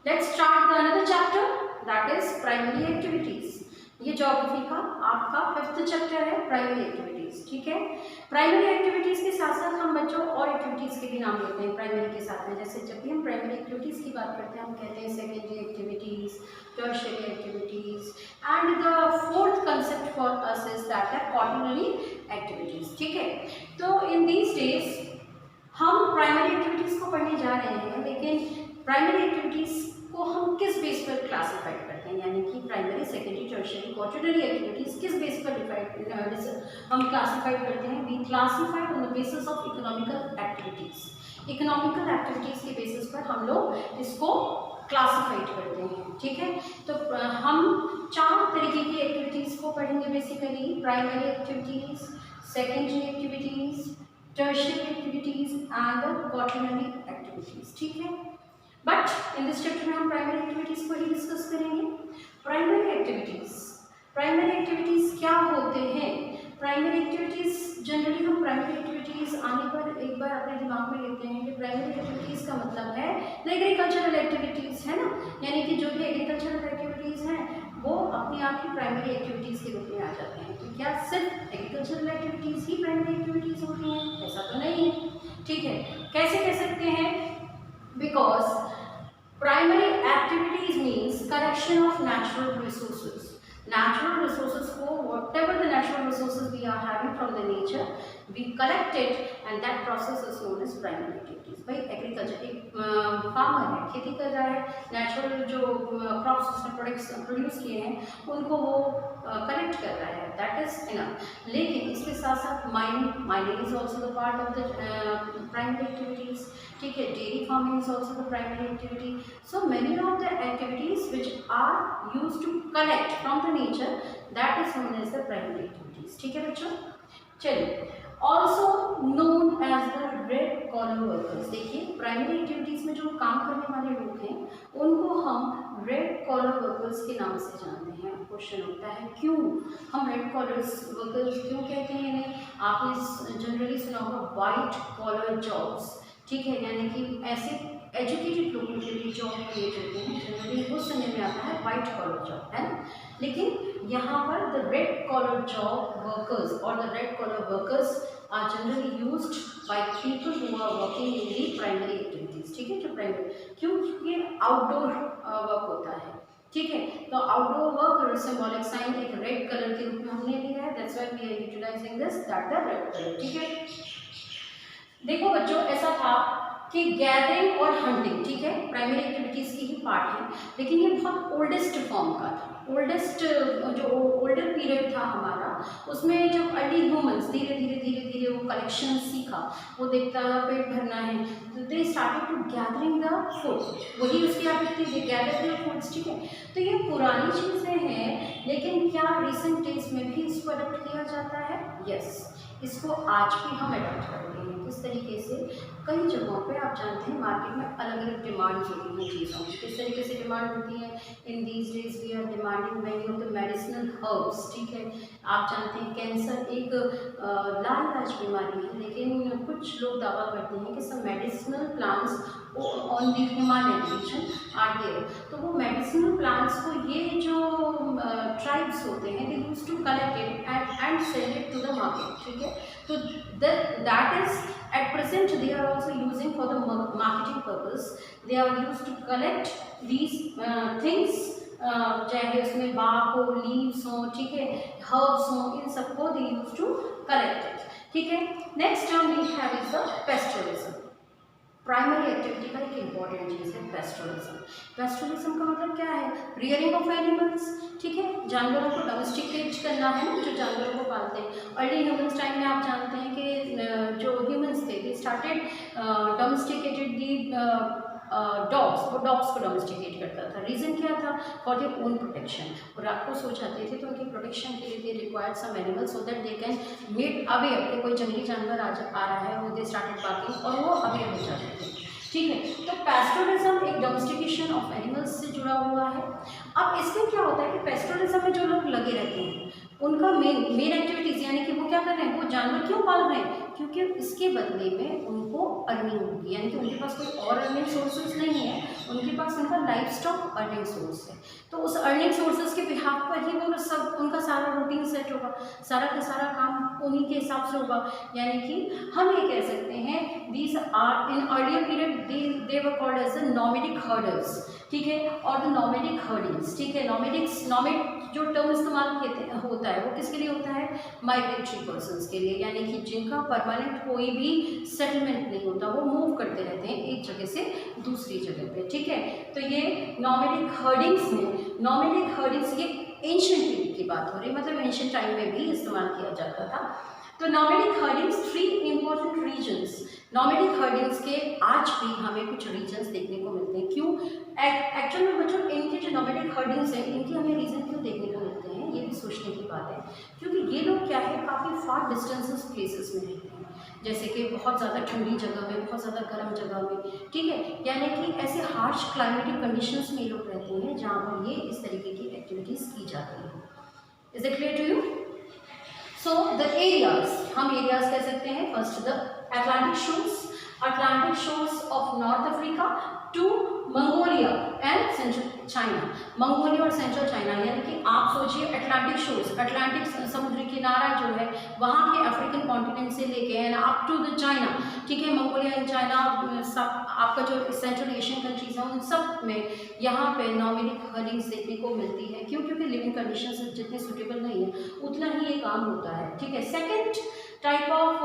Let's start the another chapter, that is primary activities. ये geography का आपका 5th chapter है, प्राइमरी एक्टिविटीज। ठीक है, प्राइमरी एक्टिविटीज के साथ साथ हम बच्चों और एक्टिविटीज के भी नाम लेते हैं प्राइमरी के साथ में। जैसे जब भी हम प्राइमरी एक्टिविटीज की बात करते हैं हम कहते हैं secondary activities, tertiary activities, and the 4th concept for us is that है क्वार्टरनरी एक्टिविटीज। ठीक है, तो इन दीज डेज हम प्राइमरी एक्टिविटीज को पढ़ने जा रहे हैं, लेकिन प्राइमरी एक्टिविटीज को हम किस बेस पर क्लासिफाइड करते हैं, यानी कि primary, secondary, tertiary, quaternary activities किस बेस पर हम क्लासिफाइड करते हैं। We classified on the basis of economical activities. Economical activities के बेसिस पर हम लोग इसको क्लासिफाइड करते हैं। ठीक है, तो हम 4 तरीके की एक्टिविटीज को पढ़ेंगे basically, primary activities, secondary activities, tertiary activities and quaternary activities. ठीक है, बट इन दिस चैप्टर में हम प्राइमरी एक्टिविटीज को ही डिस्कस करेंगे। प्राइमरी एक्टिविटीज क्या होते हैं? प्राइमरी एक्टिविटीज जनरली हम प्राइमरी एक्टिविटीज आने पर एक बार अपने दिमाग में लेते हैं कि प्राइमरी एक्टिविटीज का मतलब है एग्रीकल्चरल एक्टिविटीज, है ना, यानी कि जो भी एग्रीकल्चरल एक्टिविटीज हैं वो अपने आप की प्राइमरी एक्टिविटीज के रूप में आ जाते हैं। तो क्या सिर्फ एग्रीकल्चरल एक्टिविटीज ही प्राइमरी एक्टिविटीज होती हैं? ऐसा तो नहीं है। ठीक है, कैसे कह सकते हैं? Because primary activities means collection of natural resources. Natural resources को whatever the natural resources we are having from the nature, we collect it and that process is known as primary activities. भाई agriculture, एक farmer है, खेती कर रहा है, natural जो crops उसने प्रोड्यूस किए हैं उनको वो कलेक्ट कर रहा है, दैट इज इनफ। लेकिन इसके साथ साथ mining is also the part of the primary activities. ठीक है, dairy farming is also the primary activity. So many of the activities which are use to collect from the nature, that is known as the primary activities. ठीक है बच्चों, चलिए, also known as the red collar workers. देखिए, primary activities में जो काम करने वाले लोग हैं उनको हम रेड कॉलर वर्कर्स के नाम से जानते हैं। क्वेश्चन होता है क्यों हम रेड कॉलर वर्कर्स क्यों कहते हैं इन्हें? आपने जनरली सुना होगा वाइट कॉलर जॉब्स। ठीक है, यानी कि ऐसे एजुकेटेड लोगों के लिए जॉब क्रिएट होते हैं, जनरली वो सुनने में आता है वाइट कॉलर जॉब, है ना। लेकिन यहाँ पर the red collar job workers और the red collar workers are generally used by people who are working in the primary activities. ठीक है, जो प्राइमरी, क्योंकि ये आउटडोर वर्क होता है। ठीक है, तो आउटडोर वर्क सिंबॉलिक साइन एक रेड कलर के रूप में हमने लिया है, that's why we are utilising this, that the red colour. ठीक है, देखो बच्चों, ऐसा था कि गैदरिंग और हंटिंग, ठीक है, प्राइमरी एक्टिविटीज की ही पार्ट है, लेकिन ये बहुत ओल्डेस्ट फॉर्म का था। ओल्डेस्ट जो ओल्डर पीरियड था हमारा, उसमें जब अर्ली ह्यूमंस धीरे धीरे वो कलेक्शन सीखा, वो देखता पेट भरना है, तो they started to gathering the food, वही उसकी हैबिट थी, दे गैदर द फूड्स। ठीक है, तो ये पुरानी चीज़ें हैं, लेकिन क्या रिसेंट डेज में भी इसको अडॉप्ट किया जाता है? यस, इसको आज भी हम अडॉप्ट करते हैं। किस तरीके से? कई जगहों पे आप जानते हैं मार्केट में अलग अलग डिमांड्स होती हैं चीज़ों की। किस तरीके से डिमांड होती है? In these days we are demanding many of the medicinal herbs. ठीक है, आप जानते हैं कैंसर एक लाइलाज बीमारी है, लेकिन कुछ लोग दावा करते हैं कि सब medicinal plants on the Himalayan region are there. तो वो मेडिसिनल प्लांट्स को ये जो ट्राइब्स होते हैं they use to collect it and sell it to the market. ठीक है, तो that is at present they are also using for the marketing purpose, they are used to collect these things, चाहे उसमें bark हो, leaves हो, ठीक है, herbs हो, इन सबको they used to collect it। ठीक है, next term we have is the pastoralism। Primary activity का एक इम्पॉर्टेंट चीज़ है पेस्टोरिज्म। पेस्टोरिज्म का मतलब क्या है? Rearing of animals. ठीक है, जानवरों को डोमेस्टिकेट करना है ना, जो जानवरों को पालते हैं। अर्ली ह्यूमंस टाइम में आप जानते हैं कि जो ह्यूमंस थे they started domesticated the dogs, वो डॉग्स को डोमेस्टिकेट करता था। रीज़न क्या था? For their own protection. और रात को सो जाते थे तो उनकी प्रोटेक्शन के लिए they required some animal so that they can made aware कि कोई जंगली जानवर आ रहा है, वो दे स्टार्टेड बार्किंग और वो अवेयर हो जाते थे। ठीक है, तो पेस्टोरिज्म एक डोमेस्टिकेशन ऑफ एनिमल्स से जुड़ा हुआ है। अब इसमें क्या होता है कि पेस्टोरिज्म में जो लोग लगे रहते हैं उनका मेन एक्टिविटीज़, यानी कि वो क्या कर रहे हैं, वो जानवर क्यों पाल रहे हैं? क्योंकि इसके बदले में उनको अर्निंग होगी, यानी कि उनके पास कोई और अर्निंग सोर्सेज नहीं है, उनके पास उनका लाइफ स्टॉक अर्निंग सोर्स है, तो उस अर्निंग सोर्सेज के बिहाफ पर ही वो सब उनका सारा रूटीन सेट होगा, सारा का सारा काम उन्हीं के हिसाब से होगा। यानी कि हम ये कह सकते हैं these are in earlier period they were called as the nomadic herders, ठीक है, और द नॉमेडिक हर्डिंग्स, ठीक है। नॉमेड जो टर्म इस्तेमाल होता है वो किसके लिए होता है, माइग्रेटरी पर्सन्स के लिए, यानी कि जिनका परमानेंट कोई भी सेटलमेंट नहीं होता, वो मूव करते रहते हैं एक जगह से दूसरी जगह पे, ठीक है। तो ये नॉमेडिक हर्डिंग्स ये एंशिएंट पीरियड की बात हो रही है, मतलब एंशिएंट टाइम में भी इस्तेमाल किया जाता था। तो नॉमेडिक हर्डिंग्स 3 इंपॉर्टेंट रीजन्स, नॉमेडिक हर्डिंग्स के आज भी हमें कुछ रीजन्स देखने को मिलते हैं। क्यों एक्चुअल में बच्चों इनके जो नॉमेडिक हर्डिंग्स हैं इनके हमें रीज़न क्यों देखने को मिलते हैं, ये भी सोचने की बात है। क्योंकि ये लोग क्या है, काफ़ी फार डिस्टेंसेस प्लेसेस में रहते हैं, जैसे कि बहुत ज़्यादा ठंडी जगह में, बहुत ज़्यादा गर्म जगह में, ठीक है, यानी कि ऐसे हार्श क्लाइमेटिक कंडीशंस में ये लोग रहते हैं जहाँ पर ये इस तरीके की एक्टिविटीज़ की जाती हैं। Is it clear to you? So the areas, हम एरियाज कह सकते हैं, first the Atlantic shores of North Africa to Mongolia and central China, Mongolia और सेंट्रल चाइना, यानी कि आप सोचिए अटलांटिक शोर्स, अटलांटिक समुद्री किनारा जो है वहाँ के अफ्रीकन कॉन्टिनेंट से लेके and up to the China, ठीक है, मंगोलिया एंड चाइना, सब आपका जो सेंट्रल एशियन कंट्रीज हैं उन सब में यहाँ पे नॉमेडिक हर्डिंग्स देखने को मिलती है। क्यों? क्योंकि लिविंग कंडीशंस जितनी सूटेबल नहीं है उतना ही ये काम होता है, ठीक है। Second type of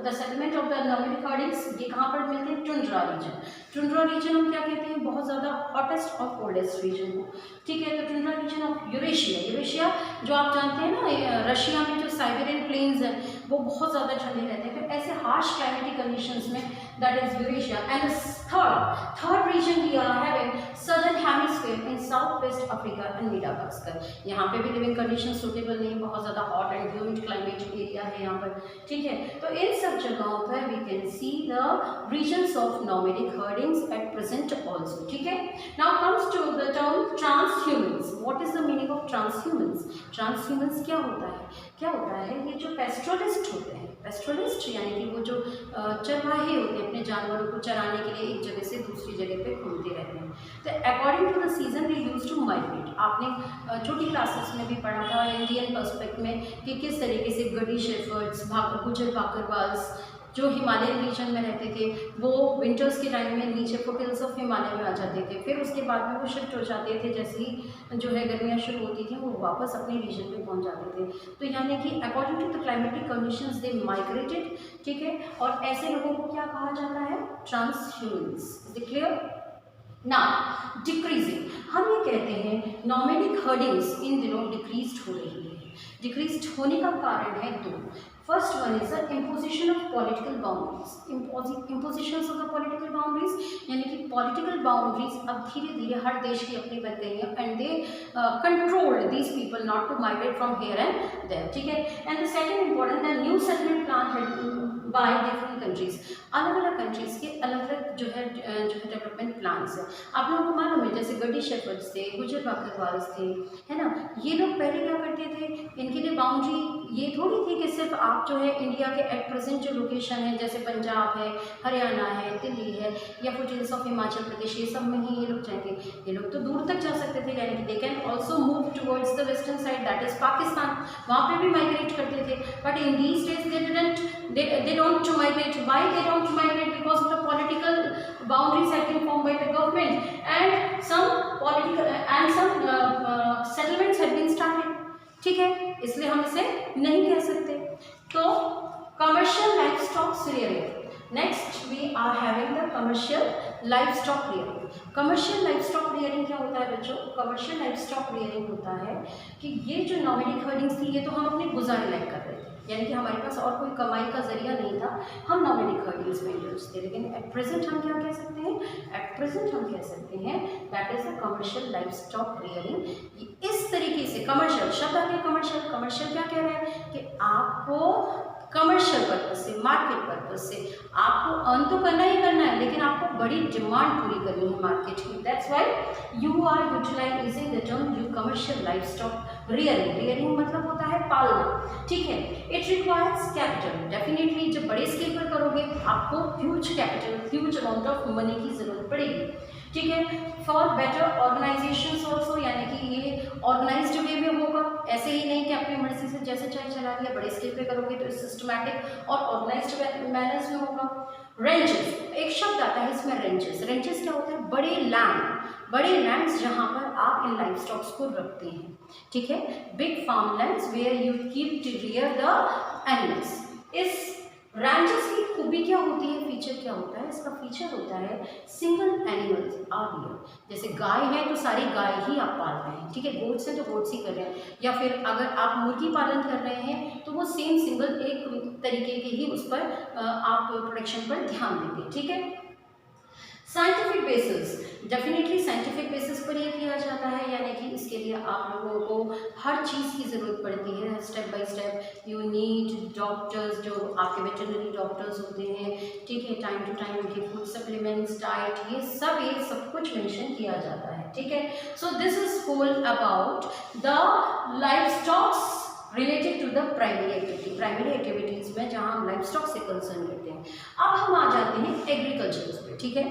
the settlement of the nomadic herdings, ये कहाँ पर मिलते हैं? Tundra region. टुंड्रा रीजन हम क्या कहते हैं? बहुत ज़्यादा हॉटेस्ट और कोल्डेस्ट रीजन को, ठीक है। तो टुंड्रा रीजन ऑफ यूरेशिया जो आप जानते हैं ना, रशिया में जो साइबेरियन प्लेन्स हैं वो बहुत ज़्यादा ठंडे रहते हैं, तो ऐसे हार्श क्लाइमेटिक कंडीशंस में that is Eurasia. And third region we are having southern hemisphere in south west Africa and Madagascar. यहाँ पे भी लिविंग कंडीशन सूटेबल नहीं, बहुत ज़्यादा hot and humid climatic area है यहाँ पर, ठीक है। तो इन सब जगहों पर we can see the reasons of nomadic herdings at present also, ठीक है। Now comes to the term transhumance. What is the meaning of transhumance? Transhumance क्या होता है? ये जो पेस्टोलिस्ट होते हैं, पेस्टोलिस्ट यानी कि वो जो चरवाहे होते हैं, अपने जानवरों को चराने के लिए एक जगह से दूसरी जगह पे घूमते रहते हैं। तो according to the season they used to migrate. आपने छोटी क्लासेस में भी पढ़ा था इंडियन पर्सपेक्ट में कि किस तरीके से गडी शेफर्ड्स, गुजर बाकरवाल्स जो हिमालयन रीजन में रहते थे वो विंटर्स के टाइम में नीचे फुटहिल्स ऑफ हिमालय में आ जाते थे, फिर उसके बाद में वो शिफ्ट हो जाते थे, जैसे ही जो है गर्मियाँ शुरू होती थी वो वापस अपने रीजन पे पहुंच जाते थे। तो यानी कि according to the climatic conditions they migrated, ठीक है। और ऐसे लोगों को क्या कहा जाता है? Transhumance. Is it clear? Now decreasing, हम ये कहते हैं नॉमेडिक हर्डिंग्स इन दिनों डिक्रीज्ड हो रही है। डिक्रीज्ड होने का कारण है दो। First one is the imposition of political boundaries. Impositions of the political boundaries यानी कि पॉलिटिकल बाउंड्रीज अब धीरे धीरे हर देश की अपनी बन गई है and they controlled these people not to migrate from here and there, ठीक है। And the second important the new settlement plan by different countries, अलग अलग कंट्रीज के अलग अलग जो है डेवलपमेंट प्लान्स है। आप लोगों को मालूम है जैसे गडी शेफर्ड्स थे, गुजर बाकरवाल्स थे, है ना, ये लोग पहले क्या करते थे, इनके लिए बाउंड्री ये थोड़ी थी कि सिर्फ आप जो है इंडिया के एट प्रेजेंट जो लोकेशन है जैसे पंजाब है, हरियाणा है, दिल्ली है या फुटहिल्स ऑफ हिमाचल प्रदेश, ये सब में ही ये लोग जाएंगे। ये लोग तो दूर तक जा सकते थे, यानी कि they can also move towards the western side that is Pakistan, वहाँ पे भी माइग्रेट करते थे। But in these days they don't to migrate. Why they don't migrate? Because of the political boundaries have been formed by the government and some settlements have been started, ठीक है, इसलिए हम इसे नहीं कह सकते। तो commercial livestock rearing, next we are having the commercial livestock rearing. Commercial livestock rearing क्या होता है बच्चों? कमर्शियल लाइवस्टॉक रियरिंग होता है कि ये जो नॉमेडिक हर्डिंग्स थी ये तो हम अपने गुजारे लायक कर रहे थे, यानी कि हमारे पास और कोई कमाई का जरिया नहीं था, हम नॉमेडिक हर्डिंग्स में इंटरेस्ट थे। लेकिन एट प्रेजेंट हम क्या कह सकते हैं? एट प्रेजेंट हम कह सकते हैं that is a commercial livestock rearing. इस तरीके से कमर्शियल शब्द आगे, कमर्शियल क्या कह रहे हैं कि आपको कमर्शियल पर्पज से, मार्केट पर्पज से। आपको अर्न तो करना ही करना है, लेकिन आपको बड़ी डिमांड पूरी करनी है मार्केट की। That's why you are utilising the term you commercial livestock rearing. Rearing मतलब होता है पालना, ठीक है। It requires capital. डेफिनेटली जब बड़े स्केल पर करोगे आपको huge capital, huge amount of money की जरूरत पड़ेगी, ठीक है। फॉर बेटर ऑर्गेनाइजेशन ऑल्सो, यानी कि ये ऑर्गेनाइज्ड वे में होगा, ऐसे ही नहीं कि अपनी मर्जी से जैसे चाहे चला दिया। बड़े स्केल पे करोगे तो सिस्टमैटिक और ऑर्गेनाइज्ड मैनर्स में होगा। रेंचेस, एक शब्द आता है इसमें रेंचेस। रेंचेस क्या होता है? बड़े लैंड, बड़े लैंड्स जहाँ पर आप इन लाइफ स्टॉक्स को रखते हैं, ठीक है। Big farm lands where you keep to rear the animals. इस रैंचेस की खूबी क्या होती है, फीचर क्या होता है? इसका फीचर होता है सिंगल एनिमल्स आर रियर। जैसे गाय है तो सारी गाय ही आप पाल रहे हैं, ठीक है। गोट्स है तो गोट्स ही कर रहे हैं, या फिर अगर आप मुर्गी पालन कर रहे हैं तो वो सेम सिंगल एक तरीके के ही उस पर आप प्रोडक्शन पर ध्यान देंगे, ठीक है। Scientific basis, definitely scientific basis पर ये किया जाता है, यानी कि इसके लिए आप लोगों को हर चीज़ की ज़रूरत पड़ती है। Step by step you need doctors, जो आपके वेटरनरी डॉक्टर्स होते हैं, ठीक है। टाइम टू टाइम उनके फूड सप्लीमेंट्स, डाइट, ये सब कुछ मेंशन किया जाता है, ठीक है। So this is whole about the life stocks related to the primary activity. Primary activities में जहाँ हम लाइफ स्टॉक से कंसर्न रहते हैं। अब हम आ जाते हैं एग्रीकल्चर पे, ठीक है।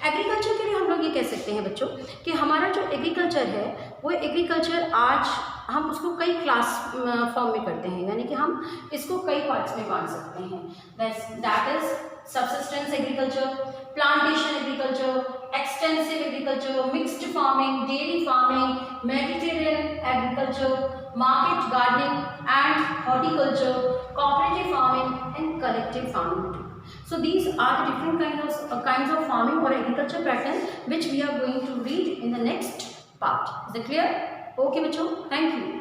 एग्रीकल्चर के लिए हम लोग ये कह सकते हैं बच्चों कि हमारा जो एग्रीकल्चर है वो एग्रीकल्चर आज हम उसको कई क्लास फॉर्म में करते हैं, यानी कि हम इसको कई पार्ट्स में बांट सकते हैं। That is subsistence agriculture, plantation agriculture, extensive agriculture, mixed farming, dairy farming, Mediterranean agriculture, market gardening and horticulture, cooperative farming and collective farming too. So these are the different kinds of farming or agriculture pattern which we are going to read in the next part. Is it clear? Okay बच्चों, thank you.